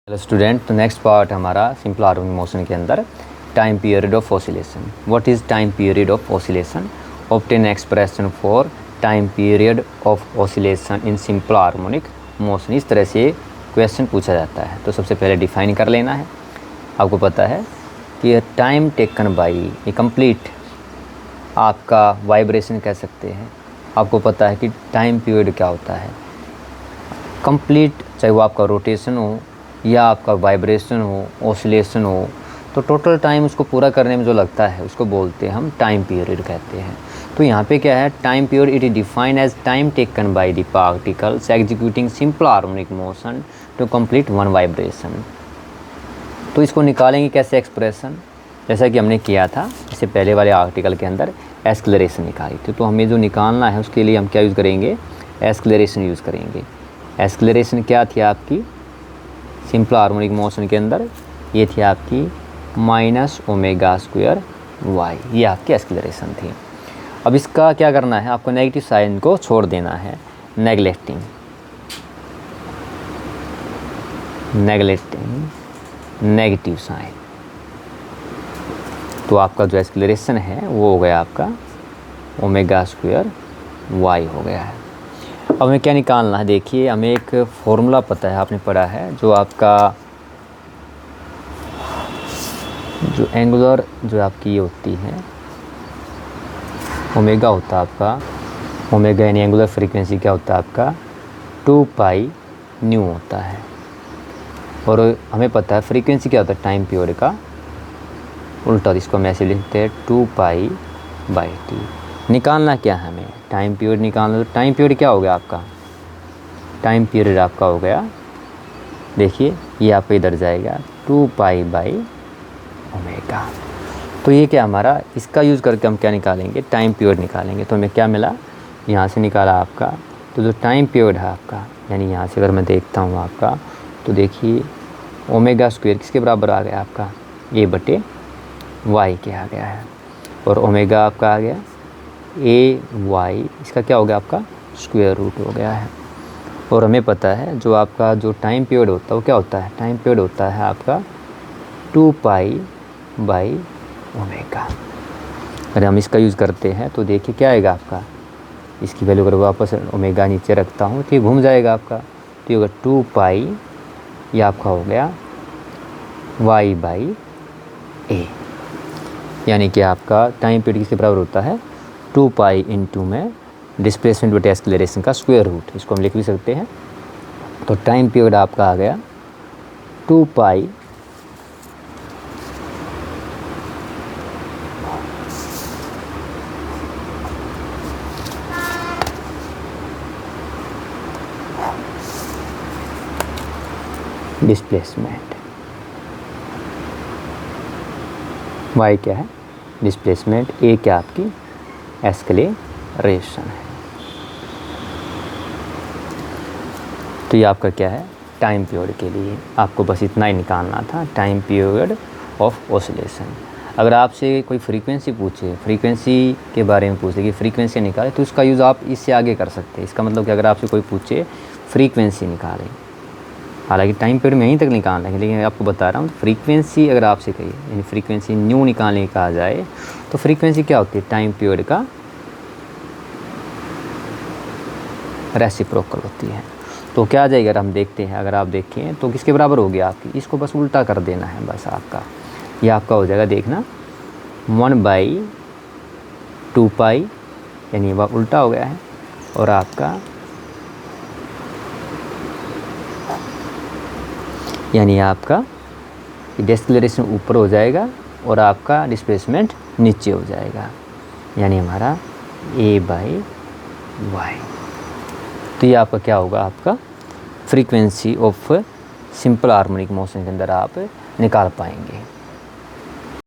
Hello student, तो next part हमारा simple harmonic motion के अंदर time period of oscillation. What is time period of oscillation? Obtain expression for time period of oscillation in simple harmonic motion. इस तरह से question पूछा जाता है। तो सबसे पहले डिफाइन कर लेना है। आपको पता है कि टाइम टेकन बाई ये कंप्लीट आपका वाइब्रेशन कह सकते हैं। आपको पता है कि टाइम पीरियड क्या होता है। कंप्लीट, चाहे वो आपका रोटेशन हो या आपका वाइब्रेशन हो, ऑसिलेशन हो, तो टोटल टाइम उसको पूरा करने में जो लगता है उसको बोलते हैं हम टाइम पीरियड कहते हैं। तो यहाँ पे क्या है, time period it is defined as time taken by the particles executing simple harmonic motion to complete one vibration. तो इसको निकालेंगे कैसे एक्सप्रेशन, जैसा कि हमने किया था इससे पहले वाले आर्टिकल के अंदर एक्सेलरेशन निकाली थी। तो हमें जो निकालना है उसके लिए हम क्या यूज़ करेंगे, एक्सेलरेशन यूज़ करेंगे। एक्सेलरेशन क्या थी आपकी सिंपल हार्मोनिक मोशन के अंदर, ये थी आपकी माइनस ओमेगा स्क्वायर वाई, ये आपकी एक्सेलरेशन थी। अब इसका क्या करना है, आपको नेगेटिव साइन को छोड़ देना है, नेगलेक्टिंग नेगेटिव साइन। तो आपका जो एक्सेलरेशन है वो हो गया आपका ओमेगा स्क्वायर वाई हो गया है। अब हमें क्या निकालना है, देखिए हमें एक फॉर्मूला पता है, आपने पढ़ा है, जो आपका जो एंगुलर जो आपकी ये होती है ओमेगा होता है आपका, ओमेगा यानी एंगुलर फ्रीक्वेंसी क्या होता है आपका 2 पाई न्यू होता है। और हमें पता है फ्रीक्वेंसी क्या होता है टाइम पीरियड का उल्टा, इसको हम ऐसे लिखते हैं 2 पाई बाई टी। निकालना क्या है हमें, टाइम पीरियड निकालना। तो टाइम पीरियड क्या हो गया आपका, टाइम पीरियड आपका हो गया, देखिए ये आपका इधर जाएगा 2 पाई बाई ओमेगा। तो ये क्या हमारा, इसका यूज़ करके हम क्या निकालेंगे, टाइम पीरियड निकालेंगे। तो हमें क्या मिला, यहाँ से निकाला आपका, तो जो टाइम पीरियड है आपका, यानी यहाँ से अगर मैं देखता हूँ आपका, तो देखिए ओमेगा स्क्वायर किसके बराबर आ गया आपका, ए बटे वाई के आ गया है। और ओमेगा आपका आ गया ए वाई, इसका क्या हो गया आपका स्क्वायर रूट हो गया है। और हमें पता है जो आपका जो टाइम पीरियड होता है वो क्या होता है, टाइम पीरियड होता है आपका 2 पाई बाई ओमेगा। अगर हम इसका यूज़ करते हैं तो देखिए क्या आएगा आपका, इसकी वैल्यू अगर वापस ओमेगा नीचे रखता हूँ तो ये घूम जाएगा आपका, तो ये होगा 2 पाई, ये आपका हो गया वाई बाई ए, यानी कि आपका टाइम पीरियड किसके बराबर होता है 2 पाई इंटू में डिस्प्लेसमेंट बटे एक्सेलरेशन का स्क्वायर रूट, इसको हम लिख भी सकते हैं। तो टाइम पीरियड आपका आ गया 2 पाई डिस्प्लेसमेंट, वाई क्या है डिस्प्लेसमेंट, ए क्या आपकी एक्सेलरेशन है। तो ये आपका क्या है टाइम पीरियड के लिए, आपको बस इतना ही निकालना था, टाइम पीरियड ऑफ ऑसिलेशन। अगर आपसे कोई फ्रीक्वेंसी पूछे, फ्रीक्वेंसी के बारे में पूछे कि फ्रीक्वेंसी निकाले, तो उसका यूज़ आप इससे आगे कर सकते हैं। इसका मतलब कि अगर आपसे कोई पूछे फ्रीक्वेंसी निकाले, हालांकि टाइम पीरियड में यहीं तक निकालना है, लेकिन आपको बता रहा हूँ फ्रीक्वेंसी अगर आपसे कही, यानी फ्रीक्वेंसी न्यू निकालने कहा जाए, तो फ्रीक्वेंसी क्या होती है टाइम पीरियड का रेसिप्रोकल होती है। तो क्या आ जाएगा, अगर हम देखते हैं, अगर आप देखें तो किसके बराबर हो गया आपकी, इसको बस उल्टा कर देना है बस आपका, ये आपका हो जाएगा, देखना 1/2 पाई, यानी वह उल्टा हो गया है। और आपका यानी आपका डिस्प्लेसमेंट ऊपर हो जाएगा और आपका डिस्प्लेसमेंट नीचे हो जाएगा, यानी हमारा ए बाई वाई। तो ये आपका क्या होगा, आपका frequency of simple harmonic motion के अंदर आप निकाल पाएंगे।